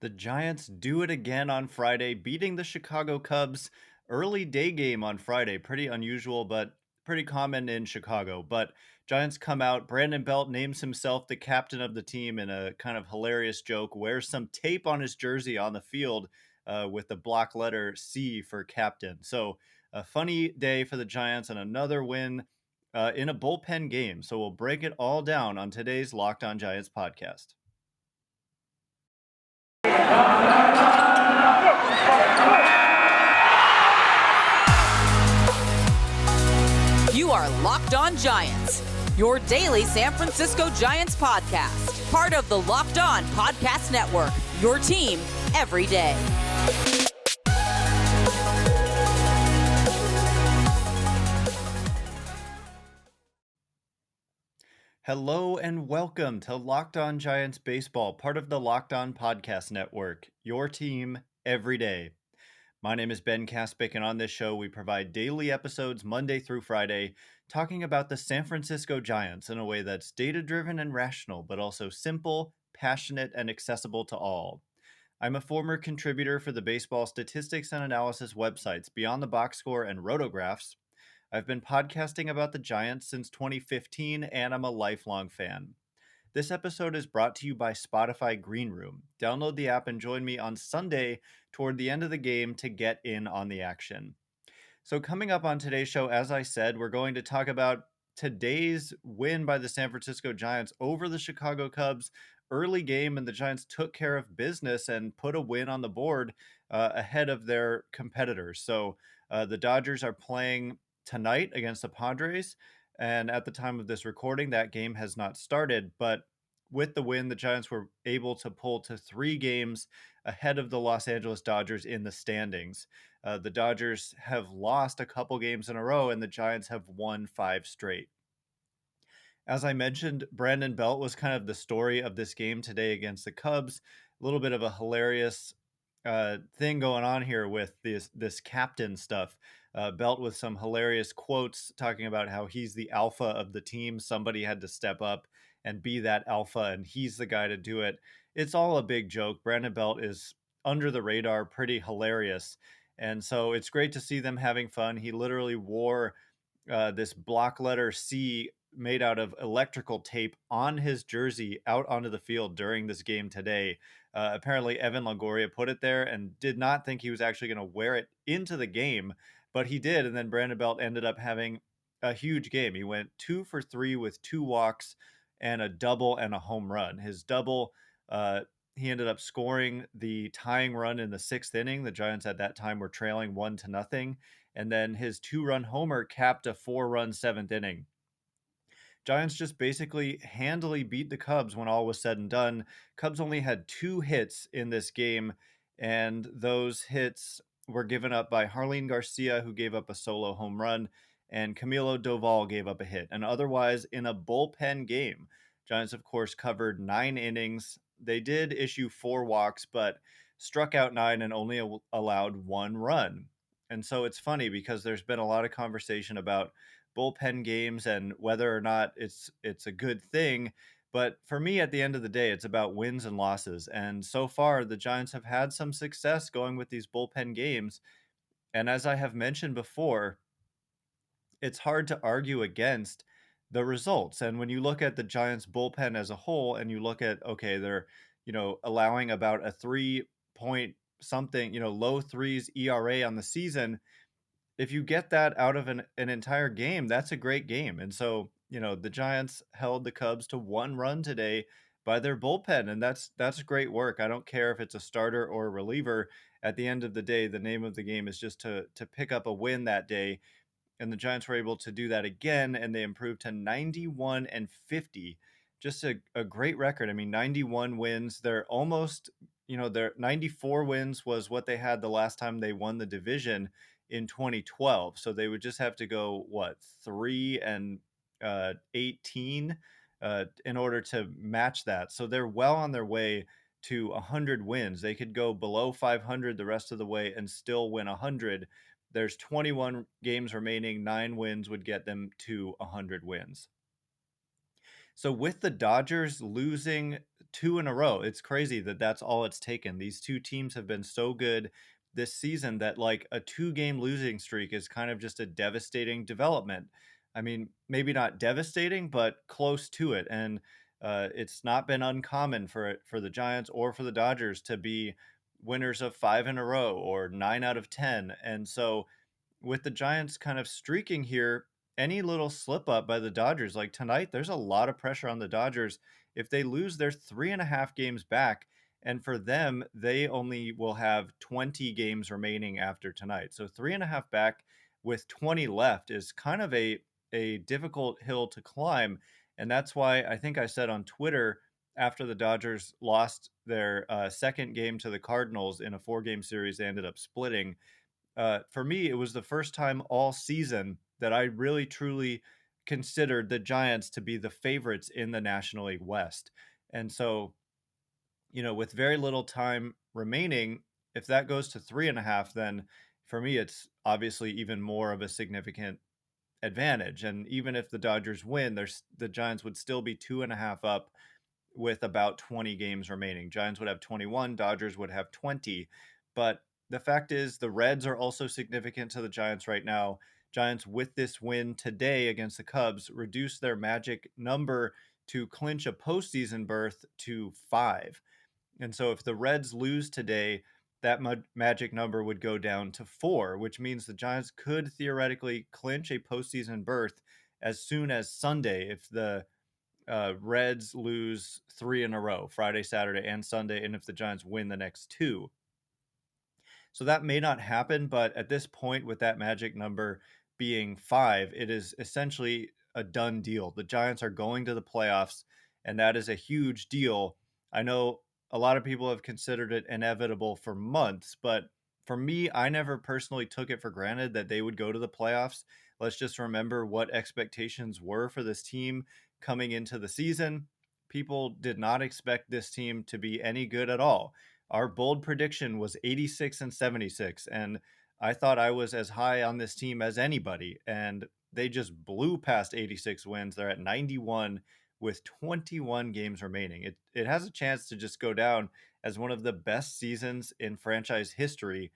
The Giants do it again on Friday, beating the Chicago Cubs. Early day game on Friday. Pretty unusual, but pretty common in Chicago. But Giants come out. Brandon Belt names himself the captain of the team in a kind of hilarious joke, wears some tape on his jersey on the field with the block letter C for captain. So a funny day for the Giants and another win in a bullpen game. So we'll break it all down on today's Locked On Giants podcast. You are Locked On Giants, your daily San Francisco Giants podcast. Part of the Locked On Podcast Network, your team every day. Hello and welcome to Locked On Giants Baseball, part of the Locked On Podcast Network, your team every day. My name is Ben Kaspick, and on this show, we provide daily episodes Monday through Friday, talking about the San Francisco Giants in a way that's data-driven and rational, but also simple, passionate, and accessible to all. I'm a former contributor for the baseball statistics and analysis websites Beyond the Box Score and Rotographs. I've been podcasting about the Giants since 2015, and I'm a lifelong fan. This episode is brought to you by Spotify Green Room. Download the app and join me on Sunday toward the end of the game to get in on the action. So coming up on today's show, as I said, we're going to talk about today's win by the San Francisco Giants over the Chicago Cubs. Early game, and the Giants took care of business and put a win on the board ahead of their competitors. So the Dodgers are playing tonight against the Padres. And at the time of this recording, that game has not started. But with the win, the Giants were able to pull to 3 games ahead of the Los Angeles Dodgers in the standings. The Dodgers have lost a couple games in a row, and the Giants have won 5 straight. As I mentioned, Brandon Belt was kind of the story of this game today against the Cubs. A little bit of a hilarious thing going on here with this captain stuff. Belt with some hilarious quotes talking about how he's the alpha of the team. Somebody had to step up and be that alpha, and he's the guy to do it. It's all a big joke. Brandon Belt is under the radar, pretty hilarious. And so it's great to see them having fun. He literally wore this block letter C made out of electrical tape on his jersey out onto the field during this game today. Apparently, Evan Longoria put it there and did not think he was actually going to wear it into the game, but he did. And then Brandon Belt ended up having a huge game. He went 2 for 3 with 2 walks and a double and a home run. His double, he ended up scoring the tying run in the 6th inning. The Giants at that time were trailing 1-0. And then his 2-run homer capped a 4-run 7th inning. Giants just basically handily beat the Cubs when all was said and done. Cubs only had 2 hits in this game, and those hits were given up by Jarlin Garcia, who gave up a solo home run, and Camilo Doval gave up a hit. And otherwise, in a bullpen game, Giants, of course, covered 9 innings. They did issue 4 walks, but struck out 9 and only allowed 1 run. And so it's funny because there's been a lot of conversation about bullpen games and whether or not it's a good thing. But for me, at the end of the day, it's about wins and losses. And so far, the Giants have had some success going with these bullpen games. And as I have mentioned before, it's hard to argue against the results. And when you look at the Giants bullpen as a whole and you look at, okay, they're, allowing about a 3 point something, low threes ERA on the season. If you get that out of an entire game, that's a great game. And so, the Giants held the Cubs to 1 run today by their bullpen, and that's great work. I don't care if it's a starter or a reliever. At the end of the day, the name of the game is just to pick up a win that day. And the Giants were able to do that again, and they improved to 91-50. Just a great record. I mean, 91 wins. They're almost, their 94 wins was what they had the last time they won the division in 2012. So they would just have to go, 3-18 in order to match that. So they're well on their way to 100 wins. They could go below 500 the rest of the way and still win 100. There's 21 games remaining. 9 wins would get them to 100 wins. So with the Dodgers losing two in a row. It's crazy that that's all it's taken. These two teams have been so good this season that like a two-game losing streak is kind of just a devastating development. I mean, maybe not devastating, but close to it. And it's not been uncommon for the Giants or for the Dodgers to be winners of five in a row or 9 out of 10. And so with the Giants kind of streaking here, any little slip up by the Dodgers, like tonight, there's a lot of pressure on the Dodgers. If they lose, they're 3.5 games back. And for them, they only will have 20 games remaining after tonight. So 3.5 back with 20 left is kind of a difficult hill to climb. And that's why I think I said on Twitter after the Dodgers lost their second game to the Cardinals in a 4-game series, they ended up splitting. For me, it was the first time all season that I really truly considered the Giants to be the favorites in the National League West. And so, with very little time remaining, if that goes to 3.5, then for me, it's obviously even more of a significant advantage. And even if the Dodgers win, the Giants would still be 2.5 up with about 20 games remaining. Giants would have 21, Dodgers would have 20. But the fact is, the Reds are also significant to the Giants right now. Giants, with this win today against the Cubs, reduced their magic number to clinch a postseason berth to 5. And so if the Reds lose today, that magic number would go down to 4, which means the Giants could theoretically clinch a postseason berth as soon as Sunday if the Reds lose 3 in a row, Friday, Saturday, and Sunday, and if the Giants win the next two. So that may not happen, but at this point, with that magic number being 5, it is essentially a done deal. The Giants are going to the playoffs, and that is a huge deal. I know a lot of people have considered it inevitable for months, but for me, I never personally took it for granted that they would go to the playoffs. Let's just remember what expectations were for this team coming into the season. People did not expect this team to be any good at all. Our bold prediction was 86 and 76, and I thought I was as high on this team as anybody, and they just blew past 86 wins. They're at 91 with 21 games remaining. It has a chance to just go down as one of the best seasons in franchise history,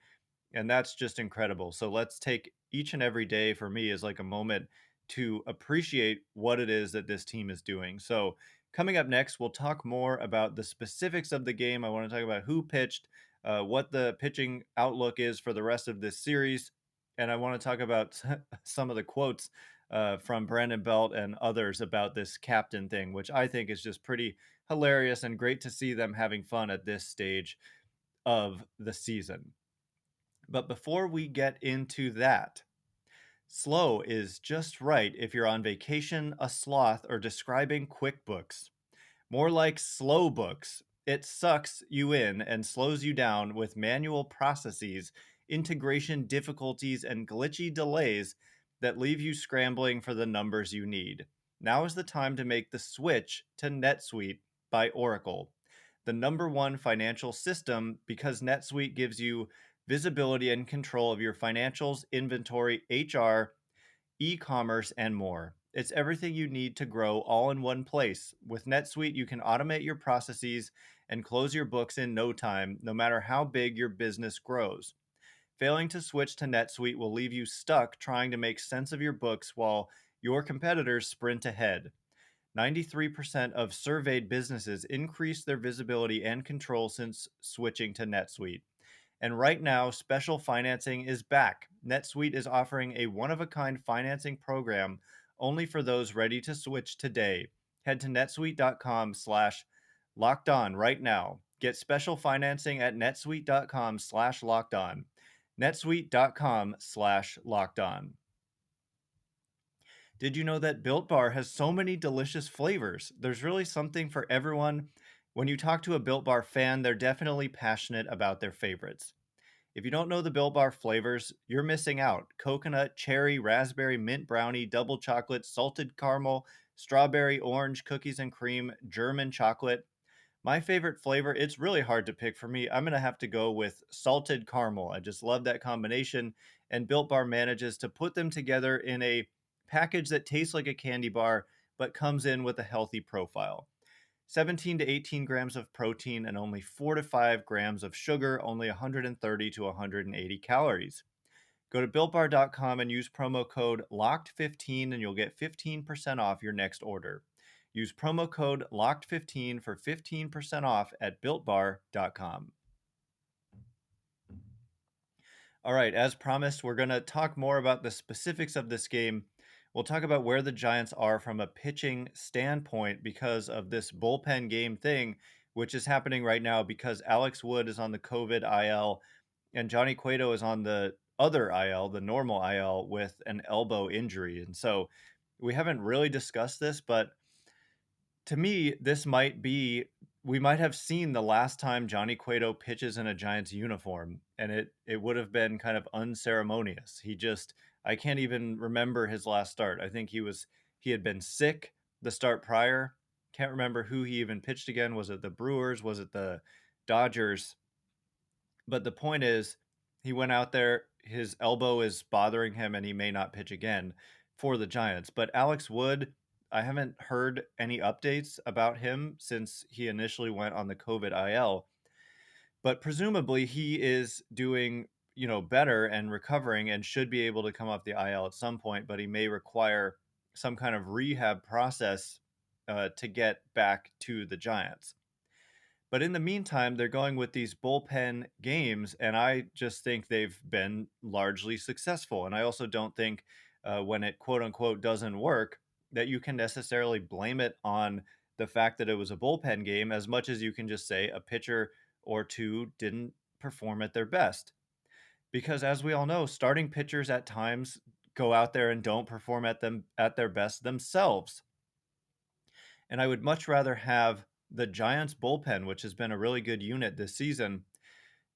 and that's just incredible. So let's take each and every day for me as like a moment to appreciate what it is that this team is doing. So coming up next, we'll talk more about the specifics of the game. I want to talk about who pitched, what the pitching outlook is for the rest of this series, and I want to talk about some of the quotes from Brandon Belt and others about this captain thing, which I think is just pretty hilarious and great to see them having fun at this stage of the season. But before we get into that, slow is just right if you're on vacation, a sloth, or describing QuickBooks. More like slow books. It sucks you in and slows you down with manual processes, integration difficulties, and glitchy delays that leave you scrambling for the numbers you need. Now is the time to make the switch to NetSuite by Oracle, the number one financial system, because NetSuite gives you visibility and control of your financials, inventory, HR, e-commerce, and more. It's everything you need to grow all in one place. With NetSuite, you can automate your processes and close your books in no time, no matter how big your business grows. Failing to switch to NetSuite will leave you stuck trying to make sense of your books while your competitors sprint ahead. 93% of surveyed businesses increased their visibility and control since switching to NetSuite. And right now, special financing is back. NetSuite is offering a one-of-a-kind financing program only for those ready to switch today. Head to netsuite.com/lockedon right now. Get special financing at netsuite.com/lockedon. netsuite.com/lockedon. Did you know that Built Bar has so many delicious flavors? There's really something for everyone. When you talk to a Built Bar fan, they're definitely passionate about their favorites. If you don't know the Built Bar flavors, you're missing out. Coconut, cherry, raspberry, mint brownie, double chocolate, salted caramel, strawberry, orange, cookies and cream, German chocolate. My favorite flavor, it's really hard to pick for me. I'm going to have to go with salted caramel. I just love that combination. And Built Bar manages to put them together in a package that tastes like a candy bar, but comes in with a healthy profile. 17 to 18 grams of protein, and only 4 to 5 grams of sugar, only 130 to 180 calories. Go to builtbar.com and use promo code LOCKED15 and you'll get 15% off your next order. Use promo code LOCKED15 for 15% off at builtbar.com. All right, as promised, we're going to talk more about the specifics of this game. We'll talk about where the Giants are from a pitching standpoint because of this bullpen game thing, which is happening right now because Alex Wood is on the COVID IL and Johnny Cueto is on the other IL, the normal IL, with an elbow injury. And so we haven't really discussed this, but to me, this might be we might have seen the last time Johnny Cueto pitches in a Giants uniform, and it would have been kind of unceremonious. I can't even remember his last start. I think he had been sick the start prior. Can't remember who he even pitched again. Was it the Brewers? Was it the Dodgers? But the point is, he went out there, his elbow is bothering him, and he may not pitch again for the Giants. But Alex Wood, I haven't heard any updates about him since he initially went on the COVID IL. But presumably he is doing, better and recovering and should be able to come off the IL at some point, but he may require some kind of rehab process to get back to the Giants. But in the meantime, they're going with these bullpen games, and I just think they've been largely successful. And I also don't think when it quote unquote doesn't work, that you can necessarily blame it on the fact that it was a bullpen game as much as you can just say a pitcher or two didn't perform at their best. Because as we all know, starting pitchers at times go out there and don't perform at their best themselves. And I would much rather have the Giants bullpen, which has been a really good unit this season,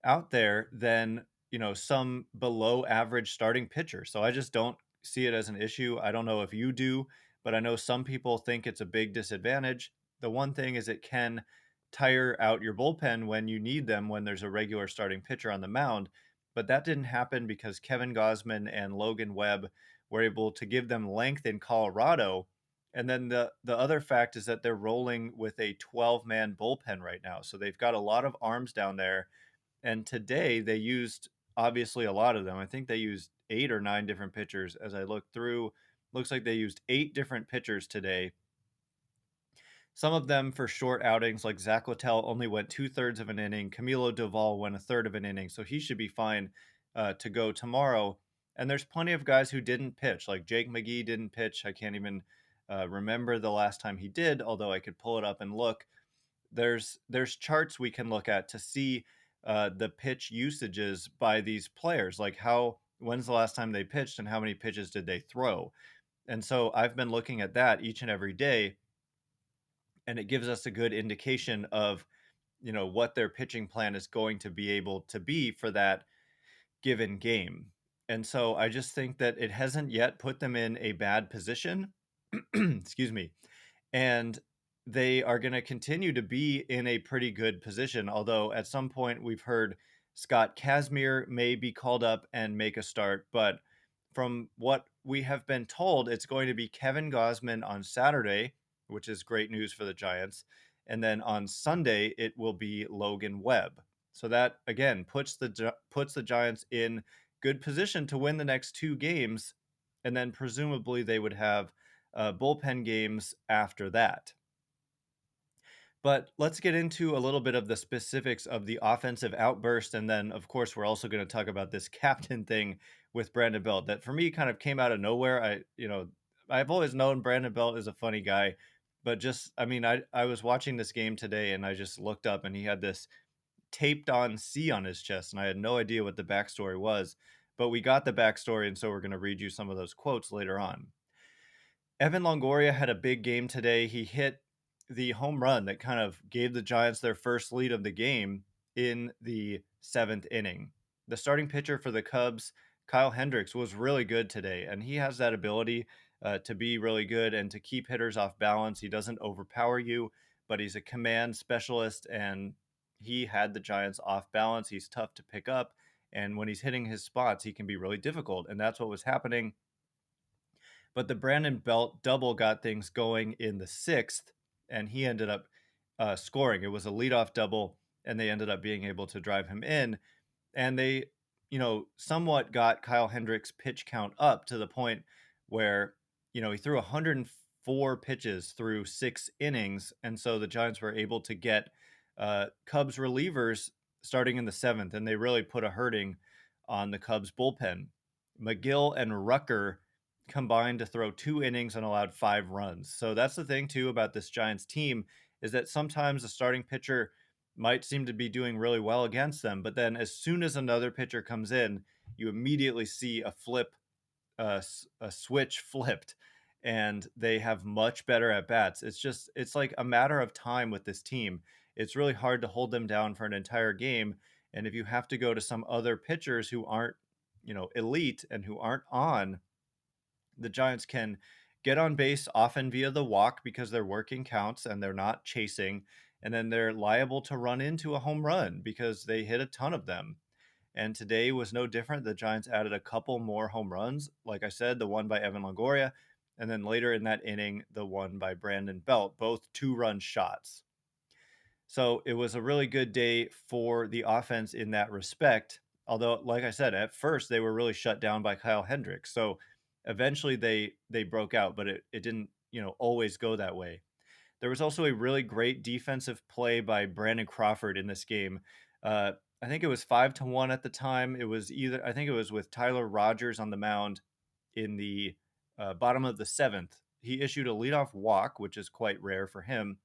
out there than, some below average starting pitcher. So I just don't see it as an issue. I don't know if you do, but I know some people think it's a big disadvantage. The one thing is it can tire out your bullpen when you need them when there's a regular starting pitcher on the mound. But that didn't happen because Kevin Gausman and Logan Webb were able to give them length in Colorado. And then the other fact is that they're rolling with a 12-man bullpen right now. So they've got a lot of arms down there. And today they used obviously a lot of them. I think they used 8 or 9 different pitchers as I looked through. Looks like they used 8 different pitchers today. Some of them for short outings, like Zach Littell only went 2/3 of an inning. Camilo Doval went 1/3 of an inning, so he should be fine to go tomorrow. And there's plenty of guys who didn't pitch, like Jake McGee didn't pitch. I can't even remember the last time he did, although I could pull it up and look. There's charts we can look at to see the pitch usages by these players, like when's the last time they pitched and how many pitches did they throw. And so I've been looking at that each and every day, and it gives us a good indication of what their pitching plan is going to be able to be for that given game. And so I just think that it hasn't yet put them in a bad position. Excuse me. And they are going to continue to be in a pretty good position, although at some point we've heard Scott Kazmir may be called up and make a start, but from what we have been told, it's going to be Kevin Gausman on Saturday, which is great news for the Giants. And then on Sunday, it will be Logan Webb. So that again puts the Giants in good position to win the next 2 games, and then presumably they would have bullpen games after that. But let's get into a little bit of the specifics of the offensive outburst. And then, of course, we're also going to talk about this captain thing with Brandon Belt that for me kind of came out of nowhere. I've always known Brandon Belt is a funny guy, but I was watching this game today and I just looked up and he had this taped on C on his chest. And I had no idea what the backstory was, but we got the backstory. And so we're going to read you some of those quotes later on. Evan Longoria had a big game today. He hit the home run that kind of gave the Giants their first lead of the game in the 7th inning. The starting pitcher for the Cubs, Kyle Hendricks, was really good today, and he has that ability to be really good and to keep hitters off balance. He doesn't overpower you, but he's a command specialist, and he had the Giants off balance. He's tough to pick up, and when he's hitting his spots, he can be really difficult, and that's what was happening. But the Brandon Belt double got things going in the 6th, and he ended up scoring. It was a leadoff double, and they ended up being able to drive him in. And they, somewhat got Kyle Hendricks' pitch count up to the point where, he threw 104 pitches through 6 innings. And so the Giants were able to get Cubs relievers starting in the seventh, and they really put a hurting on the Cubs bullpen. McGill and Rucker combined to throw 2 innings and allowed 5 runs. So that's the thing, too, about this Giants team is that sometimes a starting pitcher might seem to be doing really well against them, but then as soon as another pitcher comes in, you immediately see a flip, a switch flipped, and they have much better at bats. It's like a matter of time with this team. It's really hard to hold them down for an entire game, and if you have to go to some other pitchers who aren't, elite and who aren't on, the Giants can get on base often via the walk because they're working counts and they're not chasing. And then they're liable to run into a home run because they hit a ton of them. And today was no different. The Giants added a couple more home runs. Like I said, the one by Evan Longoria, and then later in that inning, the one by Brandon Belt, both 2-run shots. So it was a really good day for the offense in that respect. Although, like I said, at first they were really shut down by Kyle Hendricks. So eventually they broke out, but it didn't, always go that way. There was also a really great defensive play by Brandon Crawford in this game. I think it was 5-1 at the time. It was either I think it was with Tyler Rogers on the mound in the bottom of the seventh. He issued a leadoff walk, which is quite rare for him,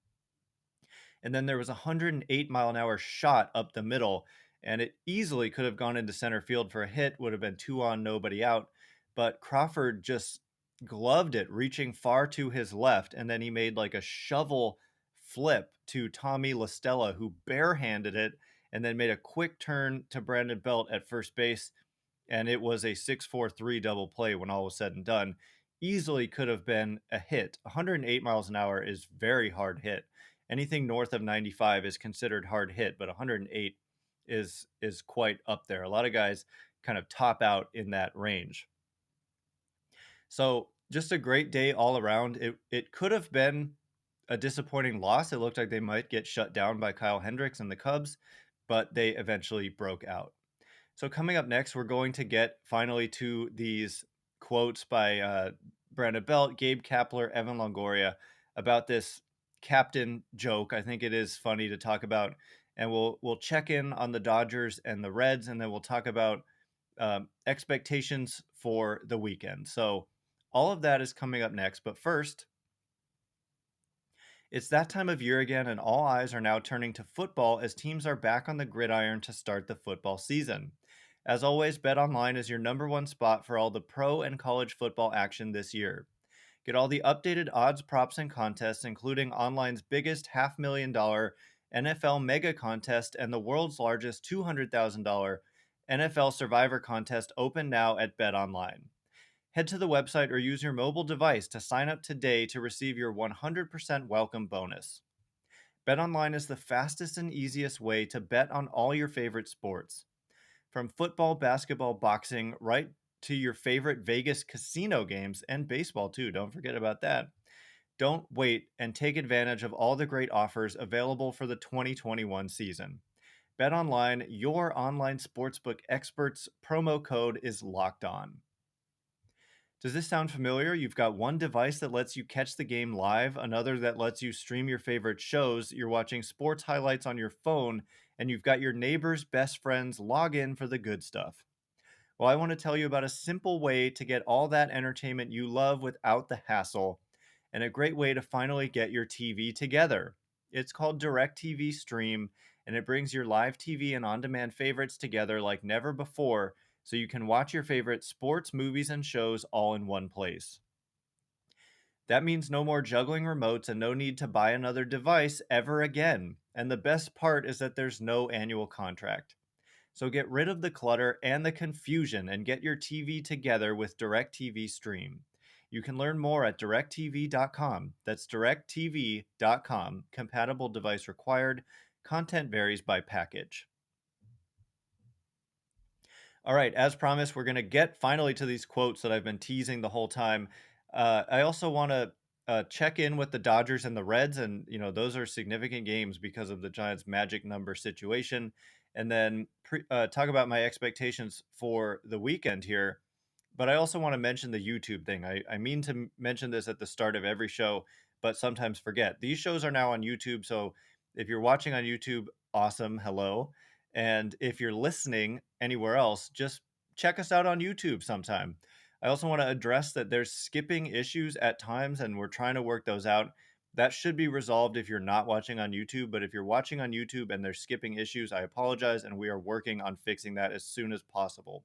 and then there was a 108-mile-an-hour shot up the middle, and it easily could have gone into center field for a hit, would have been 2 on, nobody out. But Crawford just gloved it, reaching far to his left, and then he made like a shovel flip to Tommy LaStella, who barehanded it, and then made a quick turn to Brandon Belt at first base, and it was a 6-4-3 double play when all was said and done. Easily could have been a hit. 108 miles an hour is very hard hit. Anything north of 95 is considered hard hit, but 108 is quite up there. A lot of guys kind of top out in that range. So just a great day all around. It could have been a disappointing loss. It looked like they might get shut down by Kyle Hendricks and the Cubs, but they eventually broke out. So coming up next, we're going to get finally to these quotes by Brandon Belt, Gabe Kapler, Evan Longoria about this captain joke. I think it is funny to talk about, and we'll check in on the Dodgers and the Reds, and then we'll talk about expectations for the weekend. So all of that is coming up next. But first, it's that time of year again, and all eyes are now turning to football as teams are back on the gridiron to start the football season. As always, BetOnline is your number one spot for all the pro and college football action this year. Get all the updated odds, props, and contests, including online's biggest $500,000 NFL Mega Contest and the world's largest $200,000 NFL Survivor Contest, open now at BetOnline. Head to the website or use your mobile device to sign up today to receive your 100% welcome bonus. BetOnline is the fastest and easiest way to bet on all your favorite sports. From football, basketball, boxing, right to your favorite Vegas casino games and baseball too. Don't forget about that. Don't wait and take advantage of all the great offers available for the 2021 season. BetOnline, your online sportsbook experts, promo code is locked on. Does this sound familiar? You've got one device that lets you catch the game live, another that lets you stream your favorite shows, you're watching sports highlights on your phone, and you've got your neighbor's best friends log in for the good stuff. Well, I want to tell you about a simple way to get all that entertainment you love without the hassle, and a great way to finally get your TV together. It's called Directv Stream, and it brings your live TV and on-demand favorites together like never before, so you can watch your favorite sports, movies, and shows all in one place. That means no more juggling remotes and no need to buy another device ever again. And the best part is that there's no annual contract. So get rid of the clutter and the confusion and get your TV together with DirecTV Stream. You can learn more at directv.com. That's directv.com. Compatible device required. Content varies by package. All right, as promised, we're going to get finally to these quotes that I've been teasing the whole time. I also want to check in with the Dodgers and the Reds, and those are significant games because of the Giants' magic number situation. And then talk about my expectations for the weekend here. But I also want to mention the YouTube thing. I mean to mention this at the start of every show, but sometimes forget. These shows are now on YouTube, so if you're watching on YouTube, awesome, hello. And if you're listening anywhere else, just check us out on YouTube sometime. I also want to address that there's skipping issues at times, and we're trying to work those out. That should be resolved if you're not watching on YouTube, but if you're watching on YouTube and there's skipping issues, I apologize, and we are working on fixing that as soon as possible.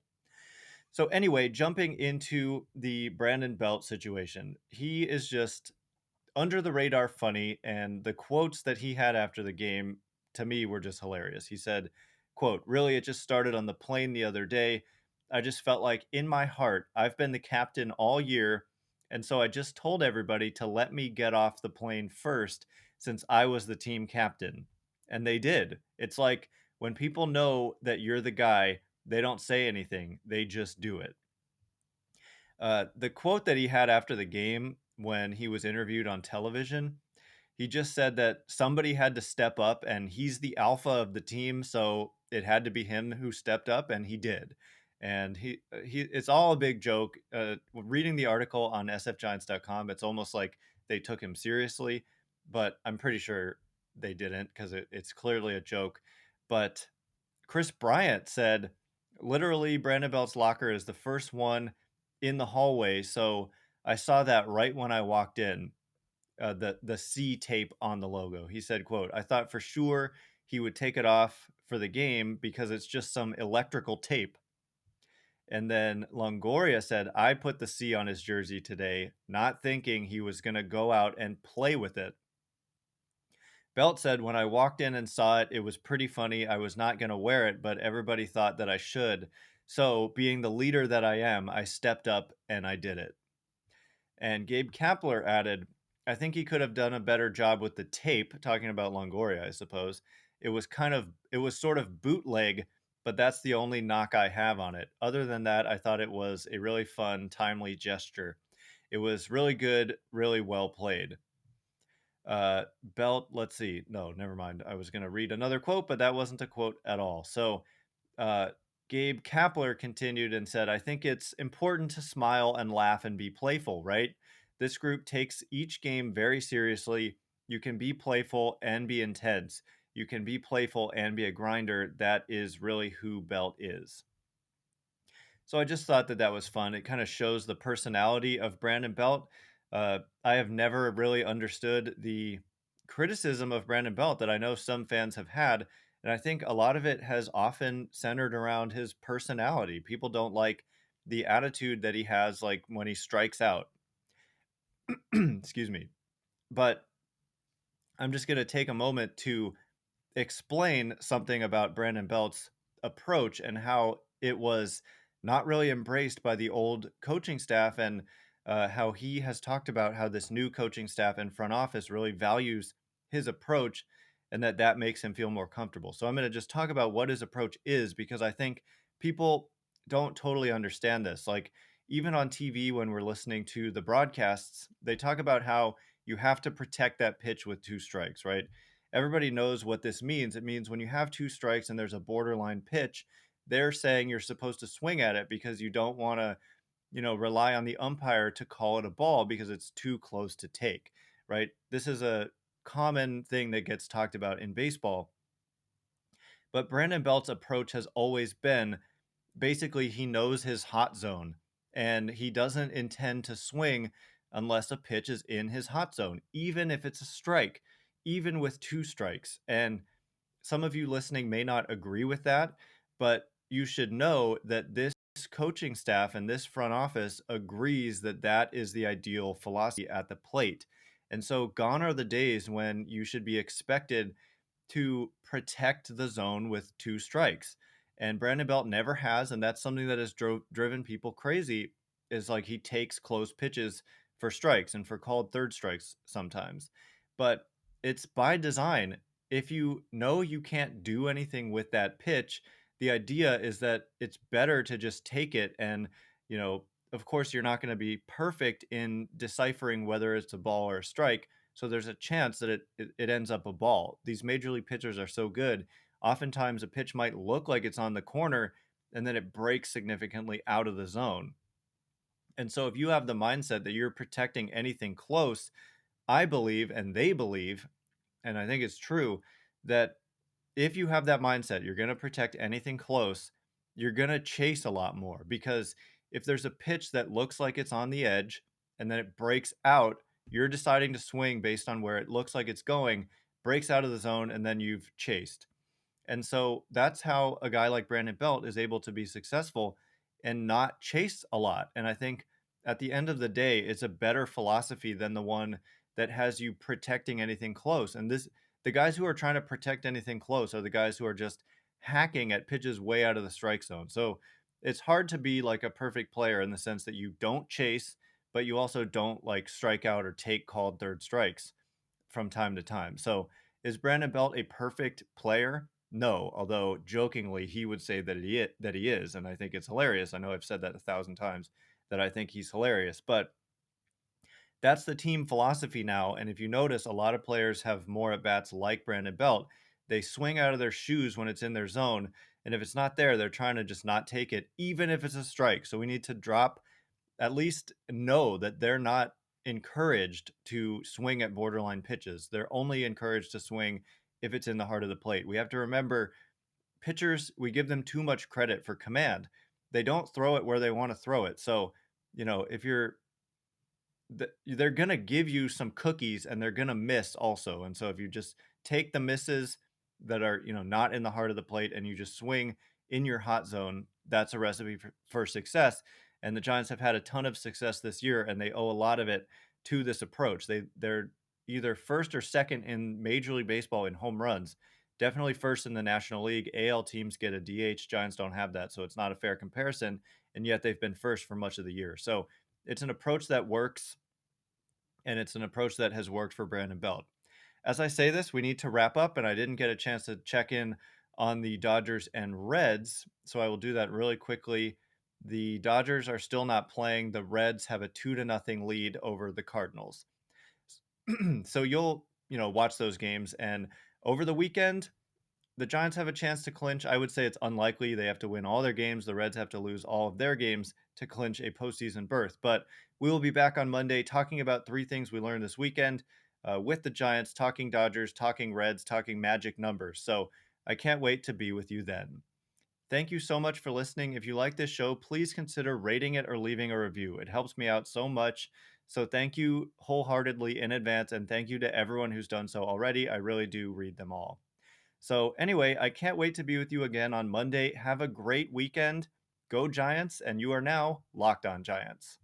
So, anyway, jumping into the Brandon Belt situation, he is just under the radar funny, and the quotes that he had after the game to me were just hilarious. He said, quote, "Really, it just started on the plane the other day. I just felt like in my heart I've been the captain all year, and so I just told everybody to let me get off the plane first since I was the team captain, and they did. It's like when people know that you're the guy, they don't say anything, they just do it." The quote that he had after the game when he was interviewed on television, he just said that somebody had to step up and he's the alpha of the team, so it had to be him who stepped up, and he did. And he it's all a big joke. Reading the article on sfgiants.com, it's almost like they took him seriously, but I'm pretty sure they didn't because it's clearly a joke. But Chris Bryant said, literally, Brandon Belt's locker is the first one in the hallway. So I saw that right when I walked in, the C tape on the logo. He said, quote, "I thought for sure he would take it off for the game because it's just some electrical tape." And then Longoria said, "I put the C on his jersey today, not thinking he was going to go out and play with it." Belt said, "When I walked in and saw it, it was pretty funny. I was not going to wear it, but everybody thought that I should. So, being the leader that I am, I stepped up and I did it." And Gabe Kapler added, "I think he could have done a better job with the tape," talking about Longoria, I suppose. It was sort of bootleg, but that's the only knock I have on it. Other than that, I thought it was a really fun, timely gesture. It was really good, really well played. Belt, let's see. No, never mind. I was going to read another quote, but that wasn't a quote at all. So, uh, Gabe Kapler continued and said, "I think it's important to smile and laugh and be playful, right? This group takes each game very seriously. You can be playful and be intense. You can be playful and be a grinder. That is really who Belt is." So I just thought that that was fun. It kind of shows the personality of Brandon Belt. I have never really understood the criticism of Brandon Belt that I know some fans have had. And I think a lot of it has often centered around his personality. People don't like the attitude that he has, like when he strikes out. Excuse me. But I'm just going to take a moment to explain something about Brandon Belt's approach and how it was not really embraced by the old coaching staff, and how he has talked about how this new coaching staff and front office really values his approach, and that makes him feel more comfortable. So I'm going to just talk about what his approach is, because I think people don't totally understand this. Like, even on TV, when we're listening to the broadcasts, they talk about how you have to protect that pitch with two strikes, right? Everybody knows what this means. It means when you have two strikes and there's a borderline pitch, they're saying you're supposed to swing at it because you don't want to, rely on the umpire to call it a ball because it's too close to take, right? This is a common thing that gets talked about in baseball. But Brandon Belt's approach has always been, basically, he knows his hot zone and he doesn't intend to swing unless a pitch is in his hot zone, even if it's a strike, even with two strikes. And some of you listening may not agree with that, but you should know that this coaching staff and this front office agrees that that is the ideal philosophy at the plate. And so gone are the days when you should be expected to protect the zone with two strikes. And Brandon Belt never has, and that's something that has driven people crazy. Is like he takes close pitches for strikes and for called third strikes sometimes. But it's by design. If you know you can't do anything with that pitch, the idea is that it's better to just take it and, of course, you're not going to be perfect in deciphering whether it's a ball or a strike. So there's a chance that it ends up a ball. These major league pitchers are so good. Oftentimes, a pitch might look like it's on the corner, and then it breaks significantly out of the zone. And so, if you have the mindset that you're protecting anything close, I believe, and they believe, and I think it's true, that if you have that mindset, you're going to protect anything close, you're going to chase a lot more because if there's a pitch that looks like it's on the edge and then it breaks out, you're deciding to swing based on where it looks like it's going, breaks out of the zone, and then you've chased. And so that's how a guy like Brandon Belt is able to be successful and not chase a lot. And I think at the end of the day, it's a better philosophy than the one that has you protecting anything close. And the guys who are trying to protect anything close are the guys who are just hacking at pitches way out of the strike zone. So it's hard to be like a perfect player in the sense that you don't chase, but you also don't like strike out or take called third strikes from time to time. So is Brandon Belt a perfect player? No, although jokingly he would say that he is, and I think it's hilarious. I know I've said that 1,000 times that I think he's hilarious, but that's the team philosophy now. And if you notice, a lot of players have more at bats like Brandon Belt. They swing out of their shoes when it's in their zone, and if it's not there, they're trying to just not take it, even if it's a strike. So we need to drop at least know that they're not encouraged to swing at borderline pitches. They're only encouraged to swing if it's in the heart of the plate. We have to remember pitchers, we give them too much credit for command. They don't throw it where they want to throw it. So, if you're they're going to give you some cookies and they're going to miss also. And so if you just take the misses that are, not in the heart of the plate and you just swing in your hot zone, that's a recipe for success. And the Giants have had a ton of success this year and they owe a lot of it to this approach. They're either first or second in Major League Baseball in home runs. Definitely first in the National League. AL teams get a DH. Giants don't have that, so it's not a fair comparison. And yet they've been first for much of the year. So it's an approach that works, and it's an approach that has worked for Brandon Belt. As I say this, we need to wrap up, and I didn't get a chance to check in on the Dodgers and Reds, so I will do that really quickly. The Dodgers are still not playing. The Reds have a 2-0 lead over the Cardinals. So you'll, watch those games, and over the weekend, the Giants have a chance to clinch. I would say it's unlikely. They have to win all their games. The Reds have to lose all of their games to clinch a postseason berth. But we will be back on Monday talking about three things we learned this weekend with the Giants, talking Dodgers, talking Reds, talking magic numbers. So I can't wait to be with you then. Thank you so much for listening. If you like this show, please consider rating it or leaving a review. It helps me out so much. So thank you wholeheartedly in advance. And thank you to everyone who's done so already. I really do read them all. So, anyway, I can't wait to be with you again on Monday. Have a great weekend. Go Giants, and you are now Locked On Giants.